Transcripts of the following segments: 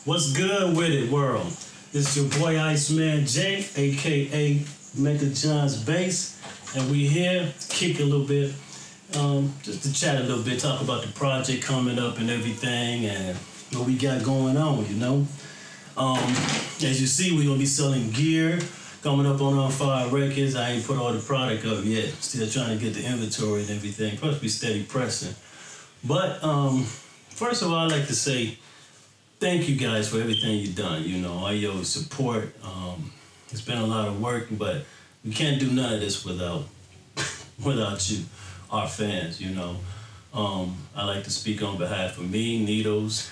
What's good with it, world? This is your boy Iceman J, aka Mega John's Bass, and we here to kick a little bit, just to chat a little bit, talk about the project coming up and everything, and what we got going on, you know. As you see, we're gonna be selling gear coming up on Fire Records. I ain't put all the product up yet. Still trying to get the inventory and everything. Plus, we steady pressing. But first of all, I'd like to say thank you guys for everything you've done. You know, all your support. It's been a lot of work, but we can't do none of this without you, our fans. You know, I like to speak on behalf of me, Nitos.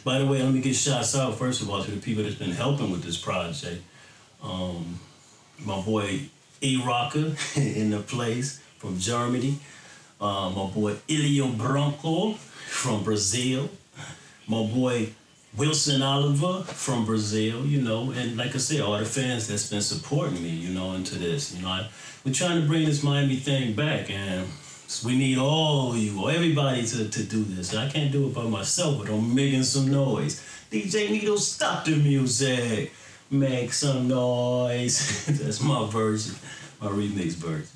By the way, let me get shots out first of all to the people that's been helping with this project. My boy E-Rocker in the place from Germany. My boy Ilio Branco from Brazil. My boy Wilson Oliver from Brazil, you know, and like I said, all the fans that's been supporting me, you know, into this. You know, we're trying to bring this Miami thing back, and we need all you, everybody to do this. I can't do it by myself, but I'm making some noise. DJ Nito, stop the music. Make some noise. That's my version, my remix version.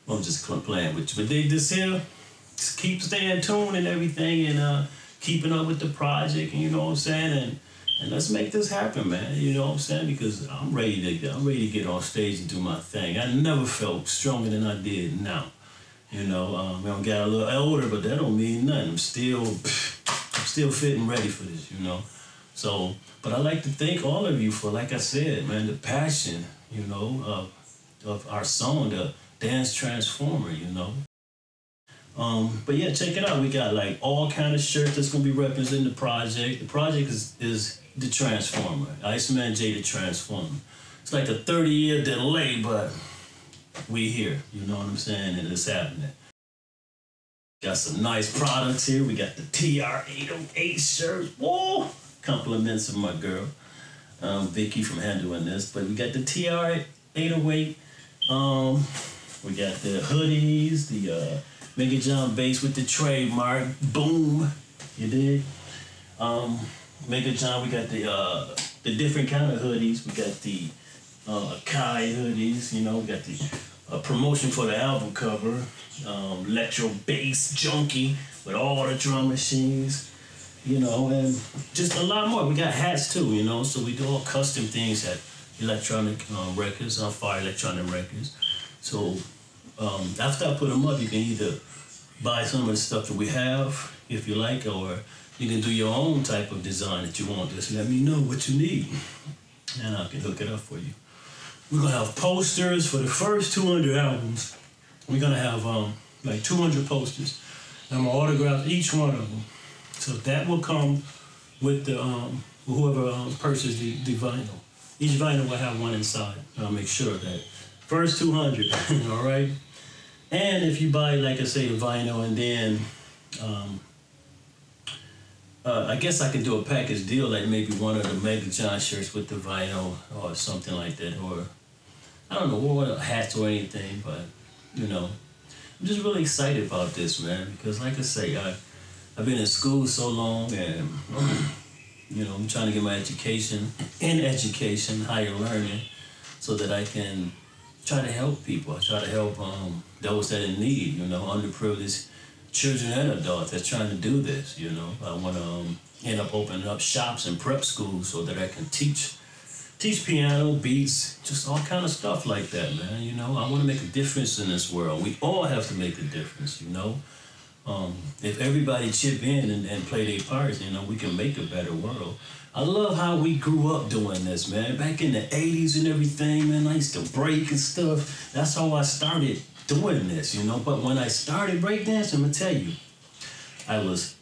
I'm just playing with you. But they just here, just keep staying tuned and everything, and keeping up with the project, and you know what I'm saying, and let's make this happen, man. You know what I'm saying? Because I'm ready to get on stage and do my thing. I never felt stronger than I did now. You know, I got a little older, but that don't mean nothing. I'm still fit and ready for this, you know. So, but I'd like to thank all of you for, like I said, man, the passion, you know, of our song, the Dance Transformer, you know. But yeah, check it out. We got like all kind of shirts that's gonna be representing the project. The project is the Transformer, Iceman J, the Transformer. It's like a 30-year delay, but we here. You know what I'm saying? And it's happening. Got some nice products here. We got the TR-808 shirt. Whoa! Compliments of my girl, Vicky, from handling this. But we got the TR-808. We got the hoodies, the Mega John Bass with the trademark. Boom. You dig? Mega John, we got the different kind of hoodies. We got the Kai hoodies, you know, we got the promotion for the album cover. Electro Bass Junkie with all the drum machines, you know, and just a lot more. We got hats too, you know, so we do all custom things at Electronic Records, Fire Electronic Records. So after I put them up, you can either buy some of the stuff that we have, if you like, or you can do your own type of design that you want. Just let me know what you need, and I can hook it up for you. We're gonna have posters for the first 200 albums. We're gonna have like 200 posters. I'm gonna autograph each one of them. So that will come with the whoever purchases the vinyl. Each vinyl will have one inside. I'll make sure that first 200, all right? And if you buy, like I say, the vinyl, and then I guess I can do a package deal, like maybe one of the Mega John shirts with the vinyl or something like that, or I don't know, or hats or anything, but you know, I'm just really excited about this, man, because like I say, I've been in school so long, and you know, I'm trying to get my education, higher learning, so that I can try to help people. I try to help those that are in need, you know, underprivileged children and adults that's trying to do this, you know. I want to end up opening up shops and prep schools so that I can teach piano, beats, just all kind of stuff like that, man, you know. I want to make a difference in this world. We all have to make a difference, you know. If everybody chip in and play their parts, you know, we can make a better world. I love how we grew up doing this, man. Back in the 80s and everything, man, I used to break and stuff. That's how I started doing this, you know. But when I started breakdancing, I'm gonna tell you, I was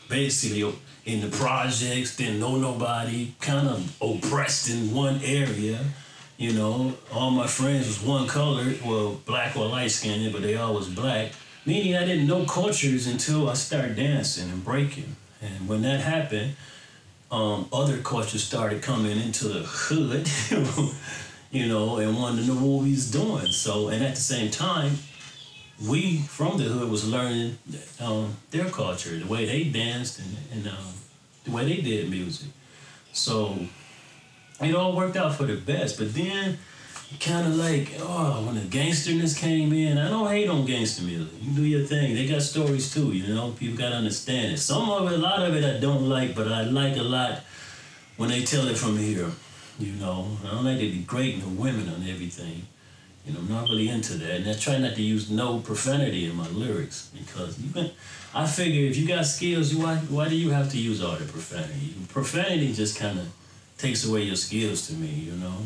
basically in the projects, didn't know nobody, kind of oppressed in one area, you know. All my friends was one color, well, black or light skinned, but they all was black. Meaning I didn't know cultures until I started dancing and breaking. And when that happened, other cultures started coming into the hood, you know, and wanted to know what we was doing. So, and at the same time, we from the hood was learning their culture, the way they danced, and the way they did music. So it all worked out for the best. But then kind of like, oh, when the gangsterness came in, I don't hate on gangster music. You do your thing. They got stories too, you know. People got to understand it. Some of it, a lot of it I don't like, but I like a lot when they tell it from here, you know. I don't like to degrade the women on everything. You know, I'm not really into that. And I try not to use no profanity in my lyrics because I figure if you got skills, why do you have to use all the profanity? Profanity just kind of takes away your skills to me, you know.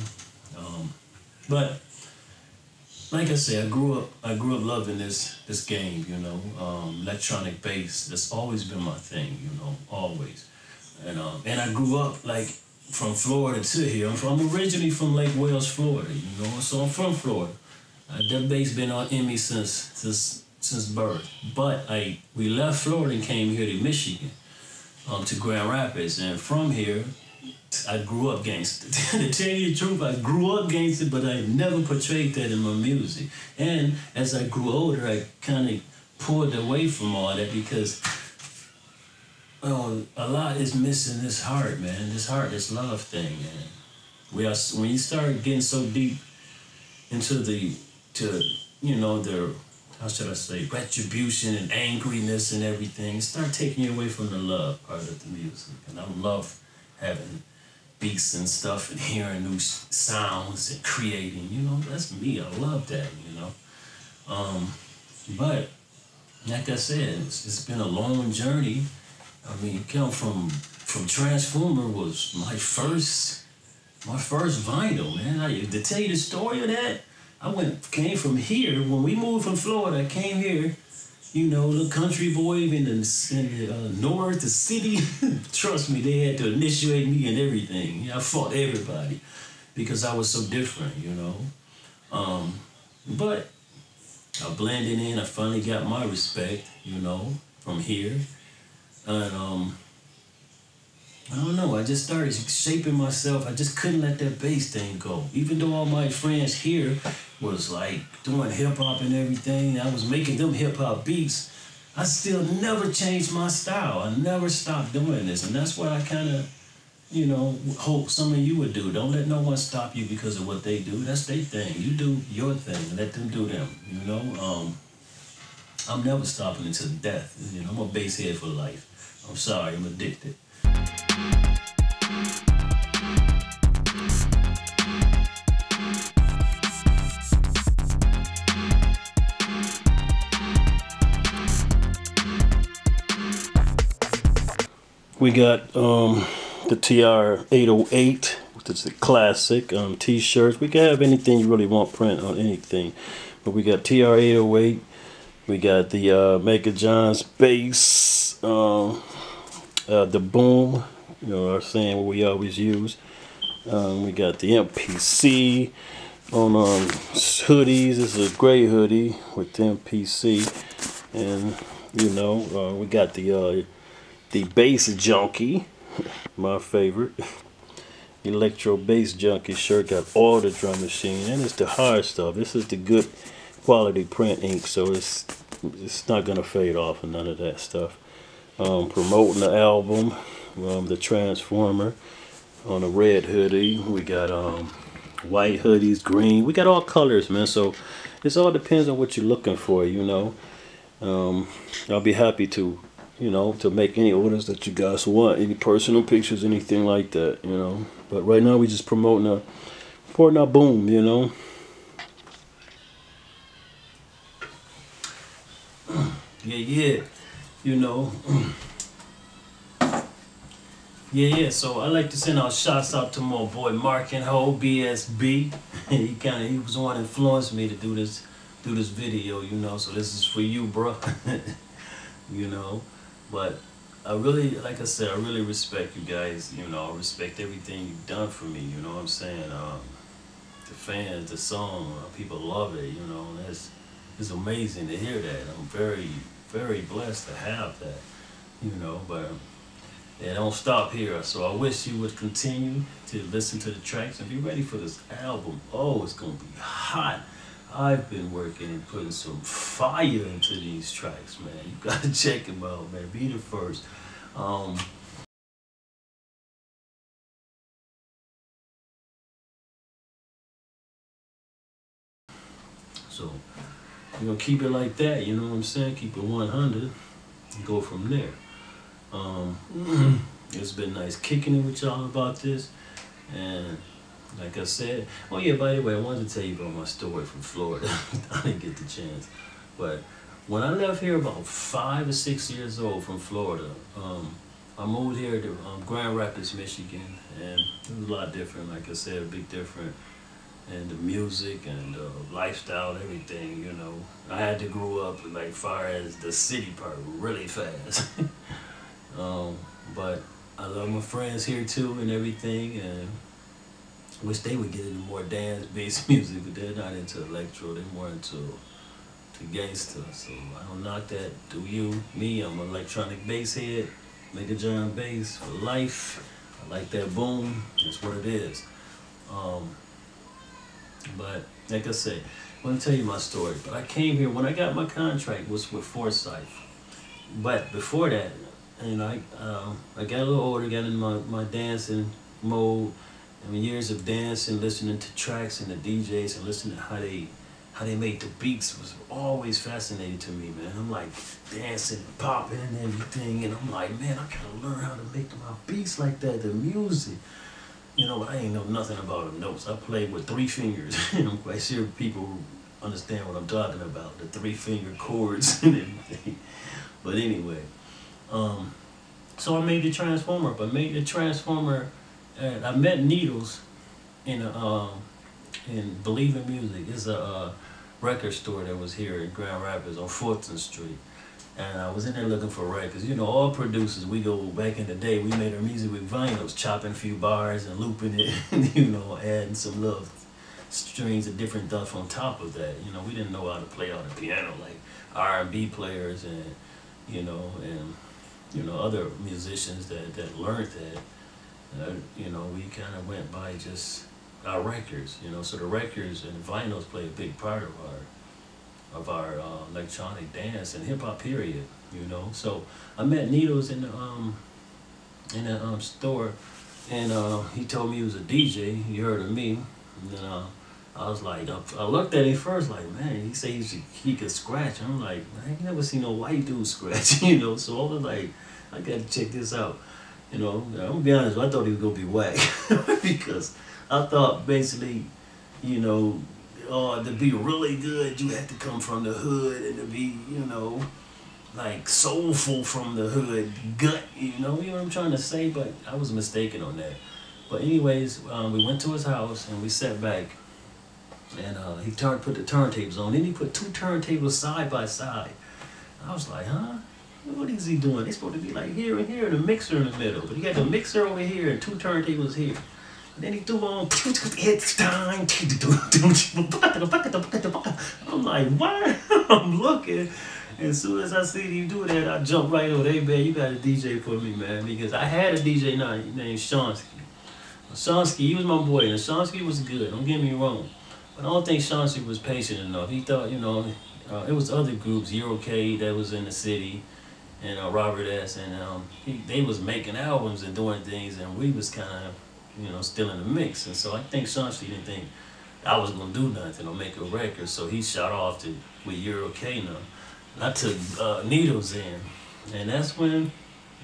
But like I said, I grew up loving this game, you know. Electronic bass, that's always been my thing, you know, always. And I grew up like from Florida to here. I'm originally from Lake Wales, Florida, you know, so I'm from Florida. That bass been in me since birth. But we left Florida and came here to Michigan, to Grand Rapids, and from here, I grew up gangster. To tell you the truth, I grew up gangster, but I never portrayed that in my music. And as I grew older, I kind of pulled away from all that because a lot is missing this heart, man. This heart, this love thing, man. When you start getting so deep into the how should I say, retribution and angriness and everything, start taking you away from the love part of the music. And I love having beats and stuff and hearing new sounds and creating, you know, that's me. I love that, you know. But like I said, it's been a long journey. I mean, come from Transformer was my first vinyl, man. To tell you the story of that, came from here. When we moved from Florida, I came here, you know, little country boy in the north, the city. Trust me, they had to initiate me and everything. You know, I fought everybody because I was so different, you know. But I blended in. I finally got my respect, you know, from here. And I don't know, I just started shaping myself. I just couldn't let that bass thing go. Even though all my friends here was like doing hip hop and everything, I was making them hip hop beats, I still never changed my style. I never stopped doing this. And that's what I kind of, you know, hope some of you would do. Don't let no one stop you because of what they do. That's their thing. You do your thing. Let them do them, you know. I'm never stopping until death. You know, I'm a bass head for life. I'm sorry, I'm addicted. We got the TR-808, which is a classic. T-shirts. We can have anything you really want print on anything. But we got TR-808. We got the Mega John's bass. The boom. You know what I'm saying, what we always use. We got the MPC on hoodies. This is a gray hoodie with the MPC. And, you know, we got the bass junkie, my favorite. Electro bass junkie shirt, got all the drum machine, and it's the hard stuff. This is the good quality print ink, so it's not gonna fade off and none of that stuff. Promoting the album, the Transformer, on a red hoodie. We got white hoodies, green. We got all colors, man. So it all depends on what you're looking for, you know. I'll be happy to, you know, to make any orders that you guys want, any personal pictures, anything like that, you know. But right now we just promoting our boom, you know. Yeah, you know. Yeah, so I like to send out shouts out to my boy Mark and Ho, BSB. he was the one that influenced me to do this video, you know, so this is for you, bro. You know. But I really, like I said, I really respect you guys, you know. I respect everything you've done for me, you know what I'm saying? The fans, the song, people love it, you know. It's amazing to hear that. I'm very, very blessed to have that, you know. But they don't stop here, so I wish you would continue to listen to the tracks and be ready for this album. Oh, it's gonna be hot. I've been working and putting some fire into these tracks, man. You gotta check them out, man. Be the first. So we're gonna keep it like that, you know what I'm saying? Keep it 100 and go from there. It's been nice kicking it with y'all about this. And like I said, oh yeah, by the way, I wanted to tell you about my story from Florida. I didn't get the chance. But when I left here about 5 or 6 years old from Florida, I moved here to Grand Rapids, Michigan, and it was a lot different, like I said, a big different. And the music and the lifestyle, everything, you know. I had to grow up, like, far as the city part, really fast. But I love my friends here too and everything, and wish they would get into more dance-based music, but they're not into electro, they're more into gangster. So I don't knock that, do you? Me, I'm an electronic bass head, make a giant bass for life. I like that boom, that's what it is. But like I said, I'm gonna tell you my story. But I came here, when I got my contract was with Forsyth. But before that, you know, I got a little older, got in my dancing mode. I mean, years of dancing, listening to tracks and the DJs and listening to how they made the beats was always fascinating to me, man. I'm like dancing and popping and everything, and I'm like, man, I gotta learn how to make my beats like that, the music. You know, but I ain't know nothing about the notes. I played with 3 fingers, and I'm quite sure people understand what I'm talking about, the 3-finger chords and everything. But anyway, so I made the transformer. But made the transformer, and I met Needles in Believe in Music. It's a record store that was here in Grand Rapids on 4th Street. And I was in there looking for records. You know, all producers, we go back in the day, we made our music with vinyls, chopping a few bars and looping it, and, you know, adding some little strings of different stuff on top of that. You know, we didn't know how to play on the piano like R&B players and, you know, other musicians that learned that. You know, we kind of went by just our records, you know, so the records and the vinyls play a big part of our electronic dance and hip hop period, you know. So I met Needles in the store, and he told me he was a DJ. He heard of me, and then I was like, I looked at him first like, man, he said he could scratch. I'm like, I ain't never seen no white dude scratch, you know. So I was like, I gotta check this out, you know. I'm gonna be honest, I thought he was gonna be whack because I thought basically, you know, to be really good, you had to come from the hood, and to be, you know, like soulful from the hood, gut, you know what I'm trying to say? But I was mistaken on that. But anyways, we went to his house and we sat back, and he put the turntables on. Then he put 2 turntables side by side. I was like, huh? What is he doing? They're supposed to be like here and here, and a mixer in the middle. But he got the mixer over here and 2 turntables here. And then he threw on, it's time. I'm like, what? I'm looking. And as soon as I see him do that, I jump right over. Hey, man, you got a DJ for me, man. Because I had a DJ named Shonsky. Shonsky, he was my boy. And Shonsky was good, don't get me wrong. But I don't think Shonsky was patient enough. He thought, you know, it was other groups, Euro K that was in the city, and Robert S. And they was making albums and doing things, and we was kind of, you know, still in the mix. And so I think Shonsky didn't think I was gonna do nothing or make a record, so he shot off with Euro K now. And I took Needles in, and that's when,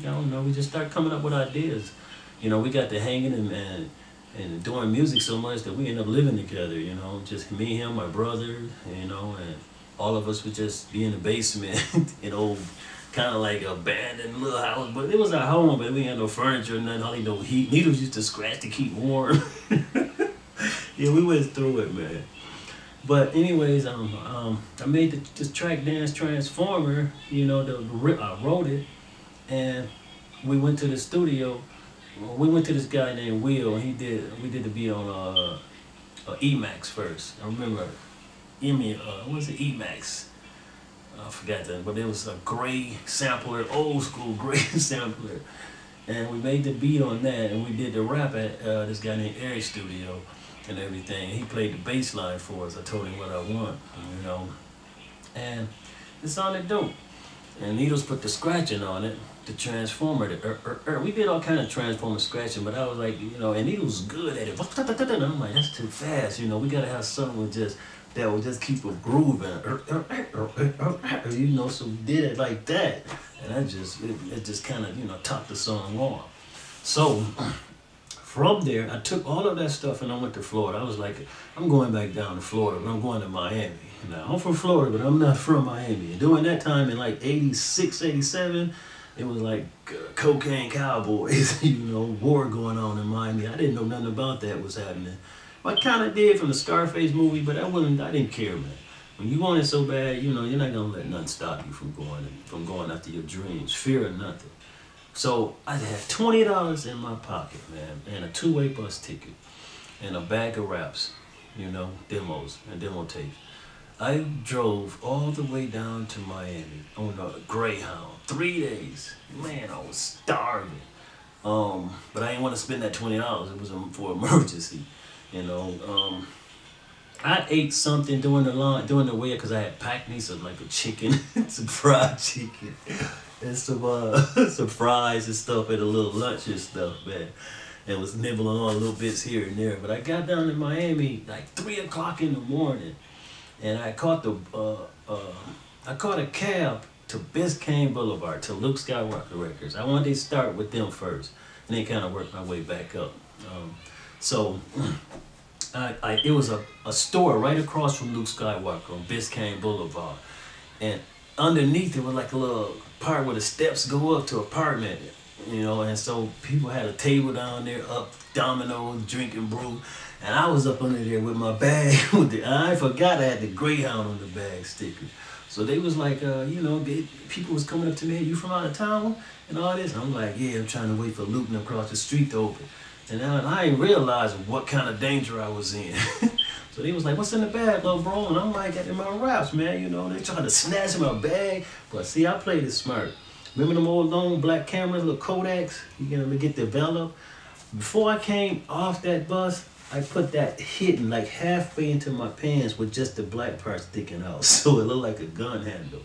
I don't know, we just started coming up with ideas. You know, we got to hanging and doing music so much that we ended up living together, you know, just me, him, my brother, you know, and all of us would just be in the basement, you know, kind of like an abandoned little house, but it was our home, but we had no furniture, nothing, hardly no heat. Needles used to scratch to keep warm. Yeah, we went through it, man. But anyways, I made this track Dance Transformer, you know, I wrote it, and we went to the studio. We went to this guy named Will, and we did the beat on Emax first. I remember, what was it, Emax? I forgot that, but it was a gray sampler, old school gray sampler. And we made the beat on that, and we did the rap at this guy named Eric's studio and everything. He played the bass line for us. I told him what I want, you know. And it sounded dope. And Needles put the scratching on it, the transformer. We did all kind of transformer scratching, but I was like, and Needles was good at it. And I'm like, that's too fast. We gotta have something that will just keep it grooving. So we did it like that, and it just kind of topped the song off. So from there, I took all of that stuff and I went to Florida. I was like, I'm going back down to Florida, but I'm going to Miami. Now, I'm from Florida, but I'm not from Miami. And during that time, in like 86, 87, it was like cocaine cowboys, war going on in Miami. I didn't know nothing about that was happening. I kind of did from the Scarface movie, but I didn't care, man. When you want it so bad, you're not going to let nothing stop you from going after your dreams. Fear or nothing. So I had $20 in my pocket, man, and a two-way bus ticket, and a bag of raps, demos and demo tapes. I drove all the way down to Miami on a Greyhound, 3 days. Man, I was starving. But I didn't want to spend that $20. It was for emergency, I ate something during the way because I had packed me some like a chicken, some fried chicken, and some fries and stuff at a little lunch and stuff, man. And was nibbling on little bits here and there. But I got down to Miami like 3 o'clock in the morning, and I caught a cab to Biscayne Boulevard to Luke Skywalker Records. I wanted to start with them first, and then kind of work my way back up. It was a store right across from Luke Skywalker on Biscayne Boulevard, and underneath it was like a little part where the steps go up to apartment, and so people had a table down there, up dominoes, drinking brew, and I was up under there with my bag. I forgot I had the Greyhound on the bag sticker. So they was like, people was coming up to me, hey, you from out of town and all this? And I'm like, yeah, I'm trying to wait for Luke and across the street to open. And I didn't realize what kind of danger I was in. So they was like, what's in the bag, little bro? And I'm like, in my raps, man. They trying to snatch my bag. But see, I played it smart. Remember them old long black cameras, little Kodaks? To get developed? Before I came off that bus, I put that hidden like halfway into my pants with just the black part sticking out. So it looked like a gun handle.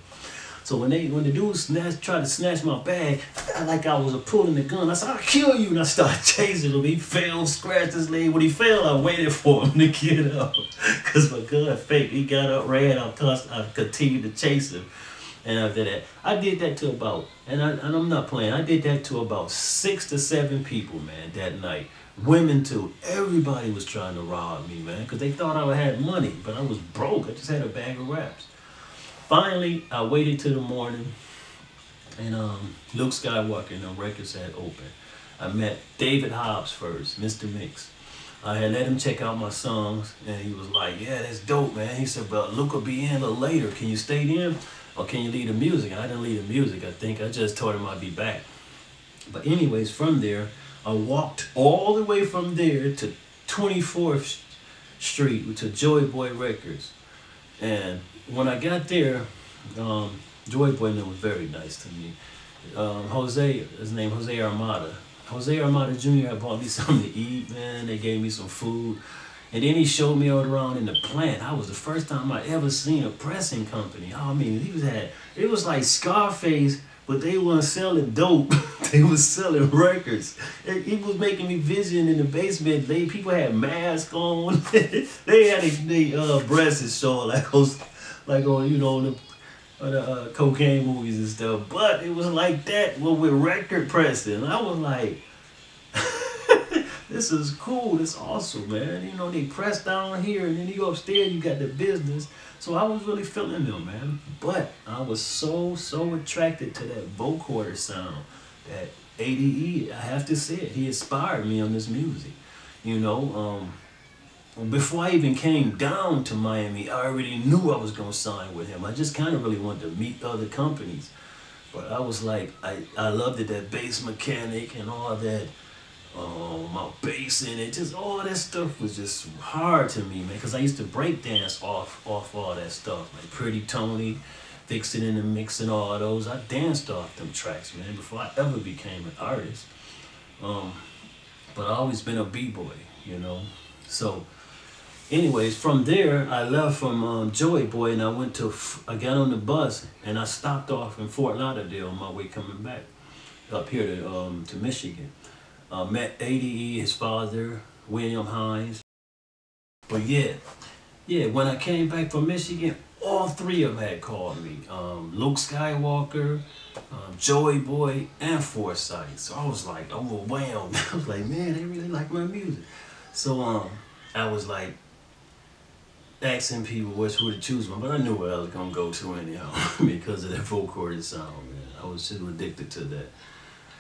So when the dude tried to snatch my bag, like I was pulling the gun, I said, I'll kill you. And I started chasing him. He fell, scratched his leg. When he fell, I waited for him to get up. Because my gun faked. He got up, ran out, I continued to chase him. And after that, I did that to about, and I'm not playing, I did that to about 6 to 7 people, man, that night. Women too. Everybody was trying to rob me, man, because they thought I had money, but I was broke. I just had a bag of raps. Finally, I waited till the morning, and Luke Skywalker and the records had opened. I met David Hobbs first, Mr. Mix. I had let him check out my songs, and he was like, yeah, that's dope, man. He said, but Luke will be in a little later. Can you stay in, or can you leave the music? And I didn't leave the music, I think. I just told him I'd be back. But anyways, from there, I walked all the way from there to 24th Street to Joy Boy Records. And when I got there, Joy Boy was very nice to me. His name Jose Armada. Jose Armada Jr. had bought me something to eat, man. They gave me some food. And then he showed me all around in the plant. That was the first time I ever seen a pressing company. I mean, it was like Scarface, but they weren't selling dope. They was selling records. He was making me vision in the basement. People had masks on. They had their breasts showing like on the cocaine movies and stuff. But it was like that, well, with record pressing. I was like, this is cool. This is awesome, man. They press down here, and then you go upstairs, you got the business. So I was really feeling them, man. But I was so attracted to that vocoder sound, that ADE. I have to say it. He inspired me on this music. Before I even came down to Miami, I already knew I was going to sign with him. I just kind of really wanted to meet other companies. But I was like, I loved it, that bass mechanic and all that. My bass in it, just all that stuff was just hard to me, man, because I used to break dance off all that stuff, like Pretty Tony, Fix It in the Mix and all those. I danced off them tracks, man, before I ever became an artist. But I always been a b-boy, So Anyways, from there, I left from Joey Boy and I got on the bus and I stopped off in Fort Lauderdale on my way coming back up here to Michigan. Met ADE, his father, William Hines. But yeah, when I came back from Michigan, all three of them had called me. Luke Skywalker, Joey Boy, and Forsyth. So I was like overwhelmed. I was like, man, they really like my music. So I was like asking people who to choose from, but I knew where I was gonna go to anyhow because of that vocoded sound, man. I was just addicted to that.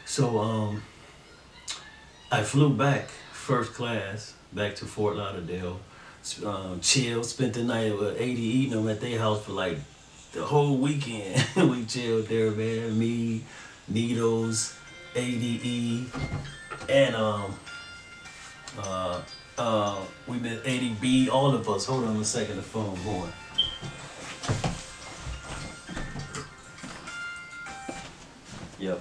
So I flew back first class back to Fort Lauderdale. Chill, spent the night with 80 eating them at their house for like the whole weekend. We chilled there, man. Me, Needles, ADE, and we met ADB, all of us. Hold on a second, the phone going. Yep.